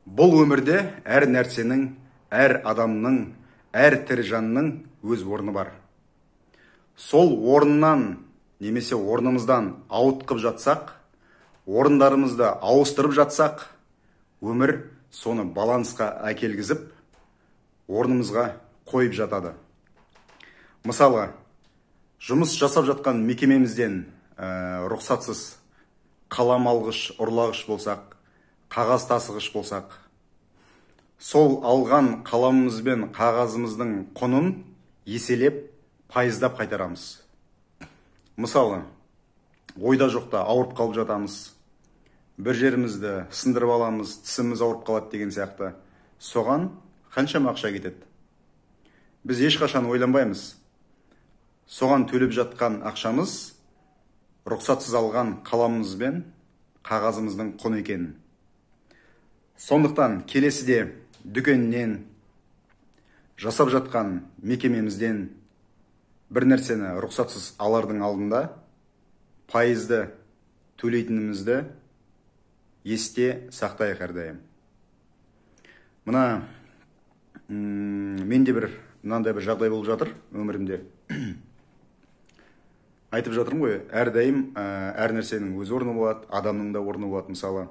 Бұл өмірде әр нәрсенің, әр адамның, әр тірі жанның өз орны бар. Сол орнынан немесе орнымыздан ауытқып жатсақ, орындарымызды ауыстырып жатсақ, өмір соны балансқа әкелгізіп, орнымызға қойып жатады. Мысалы, жұмыс жасап жатқан мекемемізден рұқсатсыз қалам алғыш, ұрлағыш болсақ, қағаз тасығыш болсақ, сол алған қаламымыз бен қағазымыздың құнын еселеп, пайыздап қайтарамыз. Мысалы, ойда жоқта ауырып қалып жатамыз, бір жерімізді сындырып аламыз, тісіміз ауырып қалады деген сияқты. Соған қаншама ақша кетеді. Біз ешқашан ойланбаймыз. Соған төлеп жатқан ақшамыз рұқсатсыз алған қаламымыз бен қағазымыздың құны екенін. Сондықтан келесіде дүкеннен, жасап жатқан мекемемізден бір нәрсені рұқсатсыз алардың алдында пайызды төлейтінімізді есте сақтайық әрдайым. Мына менде мынандай бір жағдай болып жатыр өмірімде. Айтып жатырмын ғой, әрдайым әр нәрсенің өз орны болады, адамның да орны болады. Мысалы,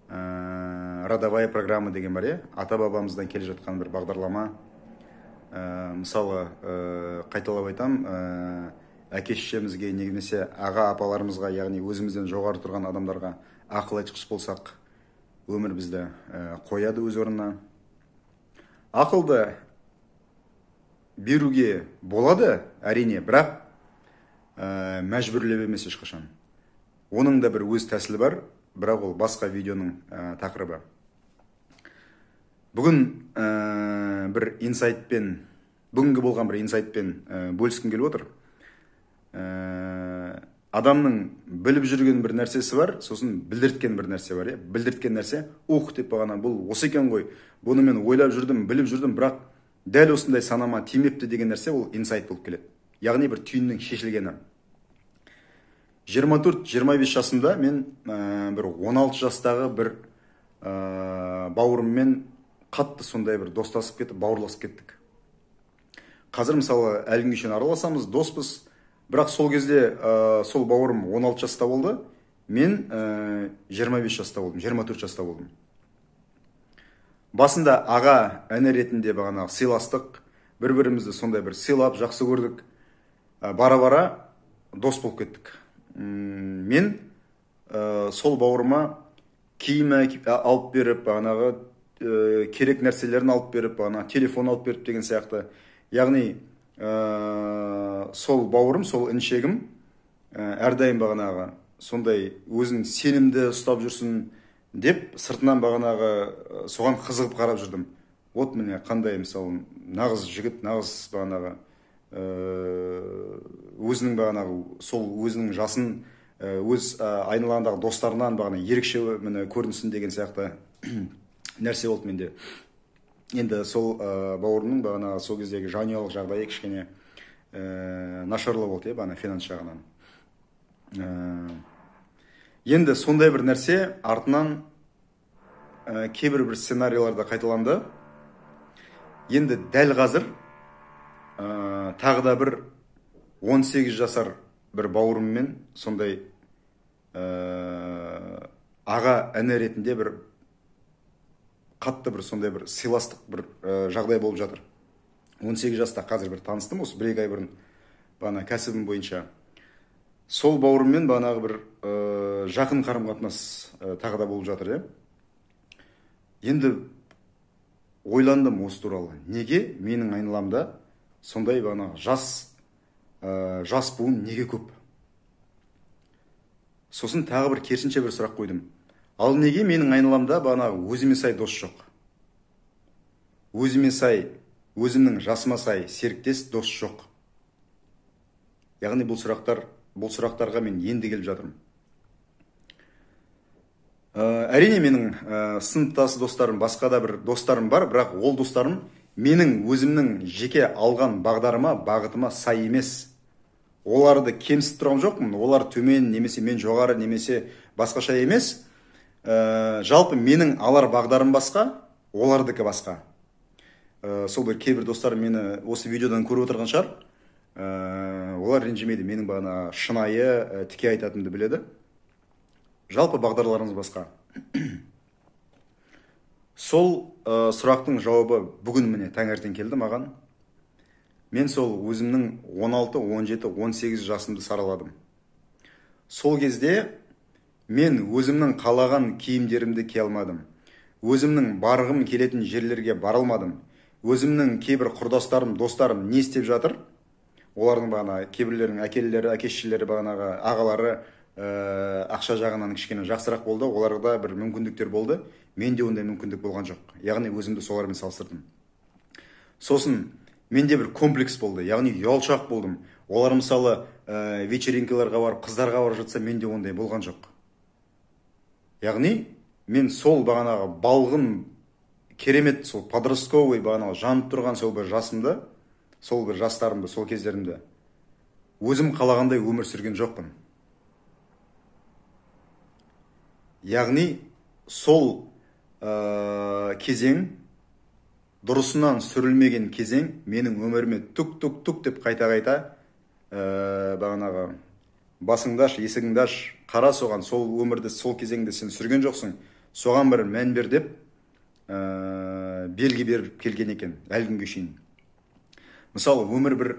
родовая программа деген бар, ата-бабамыздан келе жатқан бір бағдарлама. Мысалы, қайталап айтам, әке-шешемізге, немесе аға-апаларымызға, яғни өзімізден жоғары тұрған адамдарға ақыл айтқыш болсақ, өмір бізді қояды өз орнына. Ақылды беруге болады, әрине, бірақ мәжбүрлеп емес ешқашан. Оның да бір өз тәсілі бар, бірақ ол басқа видеоның тақырыбы. Бүгінгі болған бір инсайтпен бөліскім келіп отыр. Адамның біліп жүрген бір нәрсесі бар, сосын білдірткен бір нәрсе бар. Білдірткен нәрсе, деп бағана, бұл осы екен ғой, бұны мен ойлап жүрдім, біліп жүрдім, бірақ дәл осындай санама тимепті деген нәрсе, ол инсайт болып келеді. Яғни бір түйіннің шешілгені. 24-25 жасымда мен бір 16 жастағы бір бауырыммен қатты сондай бір достасып кетіп, бауырласып кеттік. Қазір мысалы әлі күнге шейін араласамыз, доспыз, бірақ сол кезде сол бауырым 16 жаста болды, мен 25 жаста болдым, 24 жаста болдым. Басында аға іні ретінде бағана сыйластық, бір-бірімізді сондай бір сыйлап, жақсы көрдік. Бара-бара дос болып кеттік. Мен сол бауырыма киім алып беріп, керек нәрселерін алып беріп, телефон алып беріп деген сияқты. Яғни сол бауырым, сол іншегім әрдайым бағанағы сондай өзін сенімді ұстап жүрсін деп, сыртынан бағанағы соған қызығып қарап жүрдім. Вот міне қандай, мысалы, нағыз жігіт, нағыз бағанағы өзінің бағанағы сол өзінің жасын өз айналаңдағы достарынан бағана ерекше көрінсін деген сияқты нәрсе болды менде. Енді сол бауырымның бағанағы сол кездегі жанұялық жағдайы кішкене нашарлау болды, бағана финанс жағынан. Енді сондай бір нәрсе артынан кейбір бір сценарийларда қайталанды. Енді дәл қазір тағы да бір 18 жасар бір бауырыммен сондай аға іні ретінде бір қатты бір сондай бір сыйластық бір жағдай болып жатыр. 18 жаста қазір бір таныстым, осы 1-2 ай бұрын бағана кәсібім бойынша. Сол бауырыммен бағанағы бір жақын қарым-қатынас тағы да болып жатыр. Енді ойландым осы туралы. Неге менің айналамда сондай бағанағы жас буын неге көп? Сосын тағы бір керісінше бір сұрақ қойдым. Ал неге менің айналамда бағанағы өзіме сай дос жоқ? Өзіме сай, өзімнің жасыма сай серіктес дос жоқ. Яғни бұл сұрақтарға мен енді келіп жатырмын. Әрине менің сыныптас достарым, басқа да бір достарым бар, бірақ ол достарым менің өзімнің жеке алған бағытыма сай емес. Оларды кемсітіп тұрған жоқпын. Олар төмен, немесе мен жоғары, немесе басқаша емес. Жалпы менің алар бағдарым басқа, олардікі басқа. Сол бір кейбір достарым мені осы видеодан көріп отырған шығар. Олар ренжімейді, менің бағана шынайы тіке айтатынымды біледі. Жалпы бағдарларыңыз басқа. Сол сұрақтың жауабы бүгін міне таңертең келді маған. Мен сол өзімнің 16, 17, 18 жасымды сараладым. Сол кезде мен өзімнің қалаған киімдерімді кие алмадым. Өзімнің барғым келетін жерлерге бара алмадым. Өзімнің кейбір құрдастарым, достарым не істеп жатыр? Олардың бағана кейбірлерінің әкелері, әкешілері, бағанағы ағалары ақша жағынан кішкене жақсырақ болды. Оларда бір мүмкіндіктер болды. Менде ондай мүмкіндік болған жоқ. Яғни өзімді солармен салыстырдым. Сосын менде бір комплекс болды. Яғни ұялшақ болдым. Олар мысалы вечеринкаларға барып, қыздарға барып жатса, менде ондай болған жоқ. Яғни мен сол бағанағы балғын керемет, сол подростковый бағанағы жанып тұрған сол бір жасымды, сол бір жастарымды, сол кездерімді өзім қалағандай өмір сүрген жоқпын. Яғни сол кезең, дұрысынан сүрілмеген кезең менің өміріме түк деп қайта бағанағы басыңдаш, есігіңдаш, қара соған, сол өмірді, сол кезеңді сен сүрген жоқсың, соған бір мән бер деп белгі беріп келген екен әлі күнге шейін. Мысалы, өмір бір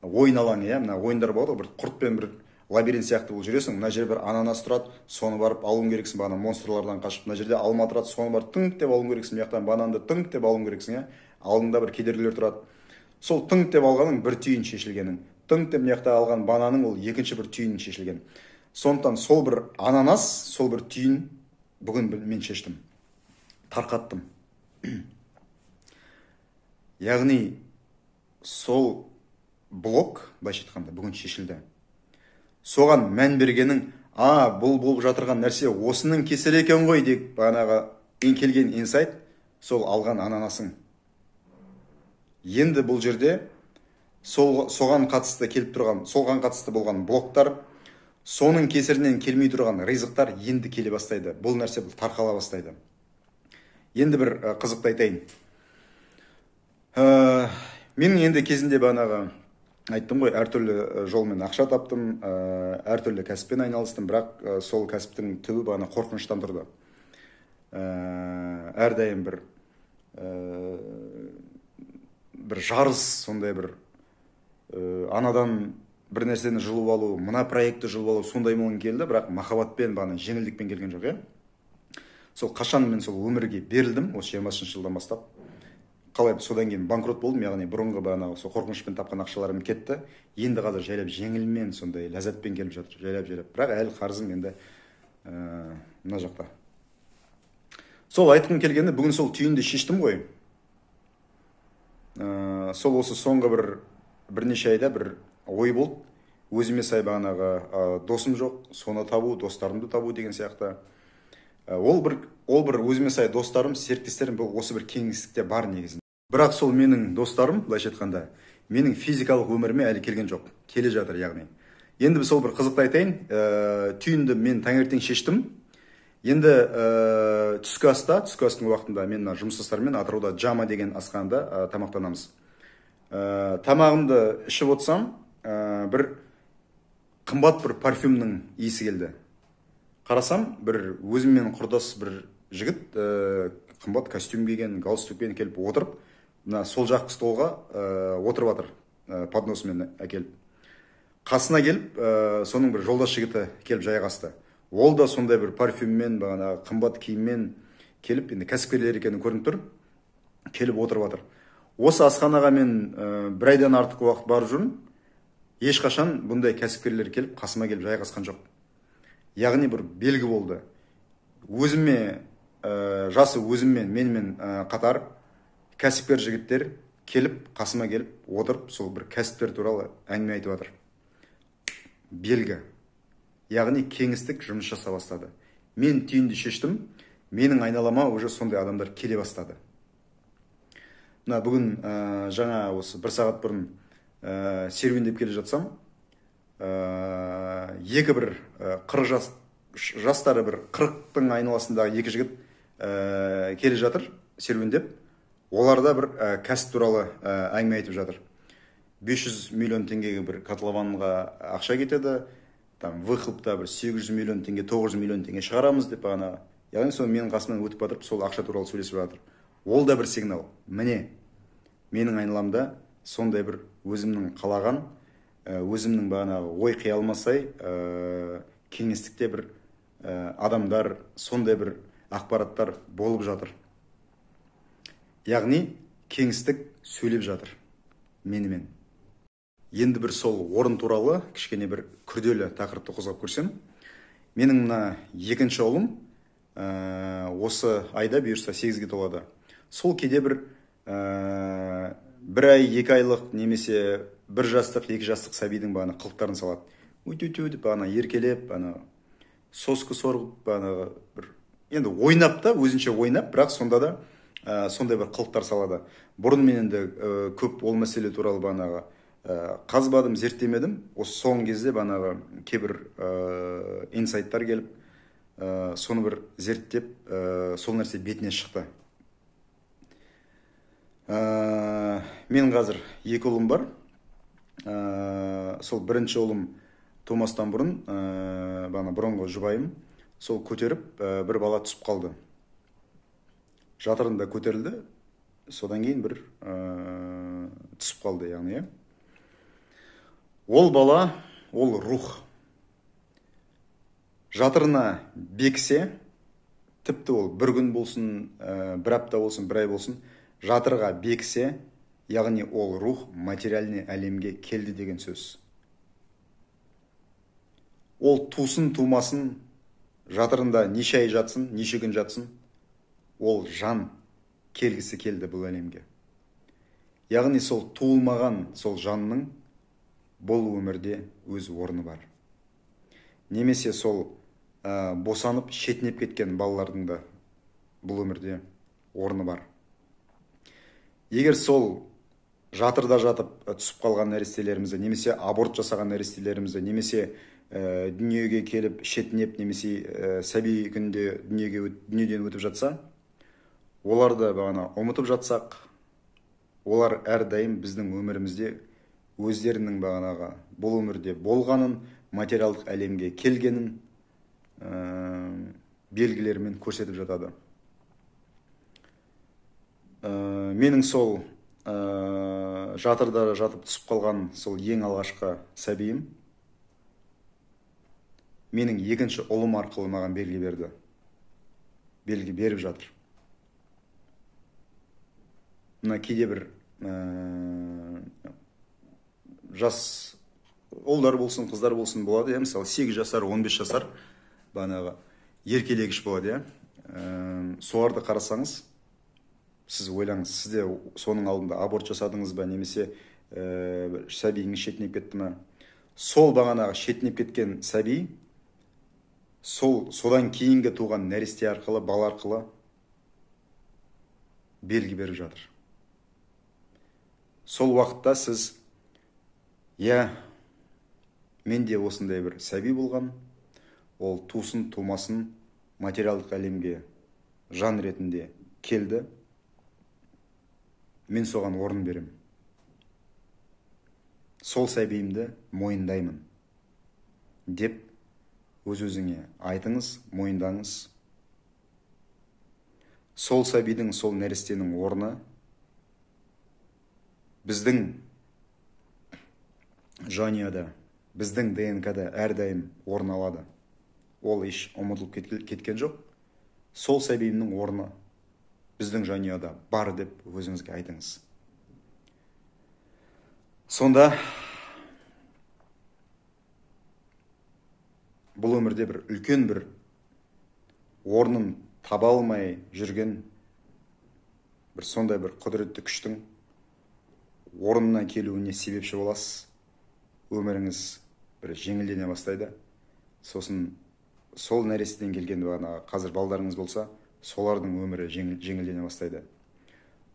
ойын алаңы, мына ойындар болады, бір құртпен бір лабиринт сияқты болып жүресің. Мына жерде бір ананас тұрады, соны барып алуың керексің, бағана монстрлардан қашып. Мына жерде алма тұрады, соны барып тыңқ деп алуың керексің, мынаяқтан бананды тыңқ деп алуың керексің, алдында бір кедергілер тұрады. Сол тыңқ деп алғаның бір түйін шешілгенің. Тыңқ деп мынаяқта алған бананың ол екінші бір түйін шешілген. Сондықтан сол бір ананас, сол бір түйін бүгін мен шештім. Тарқаттым. Яғни сол блок, былайша айтқанда, бүгін шешілді. Соған мән бергенің, бұл болып жатырған нәрсе осының кесірі екен ғой деп бағанағы келген инсайт, сол алған ананасың. Енді бұл жерде соған қатысты келіп тұрған, соған қатысты болған блоктар, соның кесірінен келмей тұрған ризықтар енді келе бастайды. Бұл нәрсе бұл тарқала бастайды. Енді бір қызықты айтайын. Менің енді кезінде бағанағы айттым ғой, әртүрлі жолмен ақша таптым, әртүрлі кәсіппен айналыстым, бірақ сол кәсіптің түбі бағана қорқыныштан тұрды. Әрдайым бір жарыс, сондай бір анадан бір нәрсені жұлып алу, мына проектті жұлып алу, сондай молын келді, бірақ махаббатпен, бағана жеңілдікпен келген жоқ, Сол қашан мен сол өмірге берілдім, осы 20-шы жылдан бастап. Қалай содан кейін банкрот болдым, яғни бұрынғы бағанағы сол қорқынышпен тапқан ақшаларым кетті. Енді қазір жайлап жеңілмен, сондай ләззатпен келіп жатыр, жайлап. Бірақ әлі қарызым енді мына жақта. Сол айтқым келгенде, бүгін сол түйінді шештім ғой. Сол осы соңғы бірнеше айда бір ой болды. Өзіме сай бағанағы досым жоқ, соны табу, достарымды табу деген сияқты. Ол бір өзіме сай достарым, серіктестерім осы бір кеңістікте бар негізінде. Бірақ сол менің достарым, былайша айтқанда, менің физикалық өміріме әлі келген жоқ. Келе жатыр, яғни. Енді сол бір қызықты айтайын, түйінді мен таңертең шештім. Енді түскі астың уақытында мен жұмыстастармен Атырауда Джама деген асханада тамақтанамыз. Тамағымды ішіп отырсам, бір қымбат бір парфюмнің иісі келді. Қарасам, бір өзіммен құрдас бір жігіт, қымбат костюм киген, галстукпен келіп отырып, сол жақ столға отырып жатыр, подносымен әкеліп. Қасына келіп, соның бір жолдас жігіті келіп жайғасты. Ол да сондай бір парфюммен, қымбат киіммен келіп, енді кәсіпкерлер екені көрініп тұр, келіп отырып жатыр. Осы асханаға мен бір айдан артық уақыт барып жүрмін, ешқашан бұндай кәсіпкерлер келіп, қасыма келіп жайғасқан жоқ. Яғни бір белгі болды. Өзіме, жасы өзіммен, менімен қатар кәсіпкер жігіттер келіп, қасыма келіп, отырып, сол бір кәсіптер туралы әңгіме айтып жатыр. Белгі. Яғни кеңістік жұмыс жаса бастады. Мен түйінді шештім, менің айналама уже сондай адамдар келе бастады. Бүгін жаңа осы бір сағат бұрын серуендеп келе жатсам, екі бір 40 жастары бір 40-тың айналасындағы екі жігіт келе жатыр серуендеп. Олар да бір кәсіп туралы әңгіме айтып жатыр. 500 миллион теңгеге бір котлованға ақша кетеді, там выхлопта бір 800 миллион теңге, 900 миллион теңге шығарамыз деп бағана. Яғни соны менің қасымнан өтіп батырып, сол ақша туралы сөйлесіп жатыр. Ол да бір сигнал. Міне, менің айналамда сондай бір өзімнің қалаған, өзімнің бағанағы ой қиялмасай, кеңістікте бір адамдар, сондай бір ақпараттар болып жатыр. Яғни кеңістік сөйлеп жатыр менімен. Енді бір сол орын туралы кішкене бір күрделі тақырыпты қозғап көрсем. Менің мына екінші ұлым осы айда бұйырса 8-ге толады. Сол кейде бір бір ай, 2 айлық немесе 1 жастық, 2 жастық сәбидің бағана қылықтарын салады. Өте-өте деп бағана еркелеп, бағана сосқы сорғып, бағана бір енді ойнап та, өзінше ойнап, бірақ сонда да сондай бір қылықтар салады. Бұрын мен енді көп ол мәселе туралы бағанағы қазбадым, зерттемедім. Осы соңғы кезде бағанағы кейбір инсайттар келіп, соны бір зерттеп, сол нәрсе бетіне шықты. Мен қазір 2 ұлым бар. Сол бірінші ұлым тумастан бұрын, бұрынғы жұбайым, сол көтеріп, бір бала түсіп қалды. Жатырында көтерілді, содан кейін бір түсіп қалды, яғни. Ол бала, ол рух. Жатырына бексе, тіпті ол бір күн болсын, бір апта болсын, бір ай болсын, жатырға бексе, яғни ол рух материальный әлемге келді деген сөз. Ол тусын, тумасын, жатырында неше ай жатсын, неше күн жатсын, ол жан келгісі келді бұл әлемге. Яғни сол туылмаған сол жанның бұл өмірде өз орны бар. Немесе сол босанып, шетінеп кеткен балалардың да бұл өмірде орны бар. Егер сол жатырда жатып түсіп қалған нәрестелерімізді, немесе аборт жасаған нәрестелерімізді, немесе дүниеге келіп шетінеп, немесе сәби күнде дүниеден өтіп жатса, оларды бағана ұмытып жатсақ, олар әрдайым біздің өмірімізде өздерінің бағанаға бұл өмірде болғанын, материалдық әлемге келгенін белгілерімен көрсетіп жатады. Менің сол жатырда жатып түсіп қалған сол ең алғашқы сәбиім менің екінші ұлым арқылы маған белгі берді. Белгі беріп жатыр. Мына кейде бір жас ұлдар болсын, қыздар болсын болады, мысалы 8 жасар, 15 жасар бағанағы еркелегіш болады, соларды қарасаңыз, сіз ойлаңыз, сізде соның алдында аборт жасадыңыз ба, немесе сәбиіңіз шетінеп кетті ме? Сол бағанағы шетінеп кеткен сәби, содан кейінгі туған нәресте арқылы, бала арқылы белгі беріп жатыр. Сол уақытта сіз, менде осындай бір сәби болған, ол тусын, тумасын, материалдық әлемге жан ретінде келді, мен соған орын берем. Сол сәбиімді мойындаймын деп өз-өзіңе айтыңыз, мойындаңыз. Сол сәбидің, сол нәрестенің орны біздің жанұяда, біздің ДНК-да әрдайым орын алады. Ол еш ұмытылып кеткен жоқ. Сол сәбиімнің орны біздің жанұяда бар деп өзіңізге айтыңыз. Сонда бұл өмірде бір үлкен бір орнын таба алмай жүрген бір сондай бір құдіретті күштің орнына келуіне себепші боласыз. Өміріңіз бір жеңілдене бастайды. Сосын сол нәрестеден келген қазір балдарыңыз болса, солардың өмірі жеңілдене бастайды.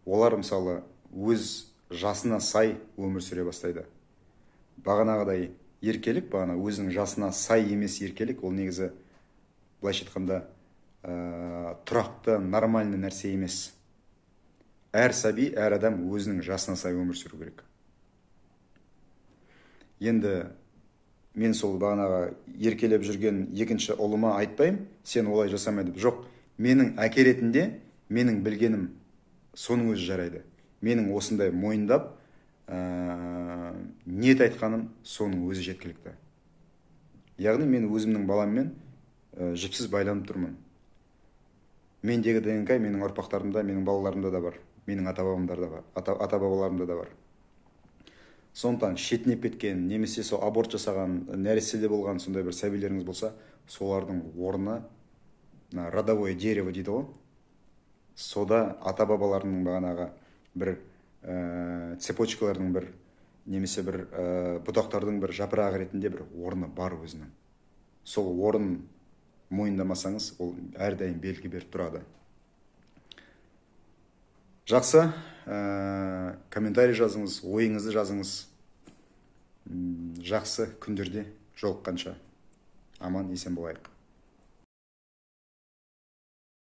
Олар мысалы өз жасына сай өмір сүре бастайды. Бағанағыдай еркелік, өзінің жасына сай емес еркелік, ол негізі былайша айтқанда тұрақты нормальный нәрсе емес. Әр сәби, әр адам өзінің жасына сай өмір сүру керек. Енді мен сол бағанағы еркелеп жүрген екінші ұлыма айтпаймын, сен олай жасама деп. Жоқ, менің әке ретінде менің білгенім соның өзі жарайды. Менің осындай мойындап, ниет айтқаным соның өзі жеткілікті. Яғни мен өзімнің баламмен жіпсіз байланып тұрмын. Мендегі ДНК менің ұрпақтарымда, менің балаларымда да бар, менің ата-бабаларымда да бар. Сондықтан шетінеп кеткен, немесе сол аборт жасаған, нәрестеде болған сондай бір сәбилеріңіз болса, солардың орны родовое дерево дейді ғой. Сода ата-бабаларының бағанағы бір цепочкалардың бір, немесе бір бұтақтардың бір жапырағы ретінде бір орны бар өзінің. Сол орын мойындамасаңыз, ол әрдайым белгі беріп тұрады. Жақсы, комментарий жазыңыз, ойыңызды жазыңыз. Жақсы күндерде жолыққанша аман есен болайық.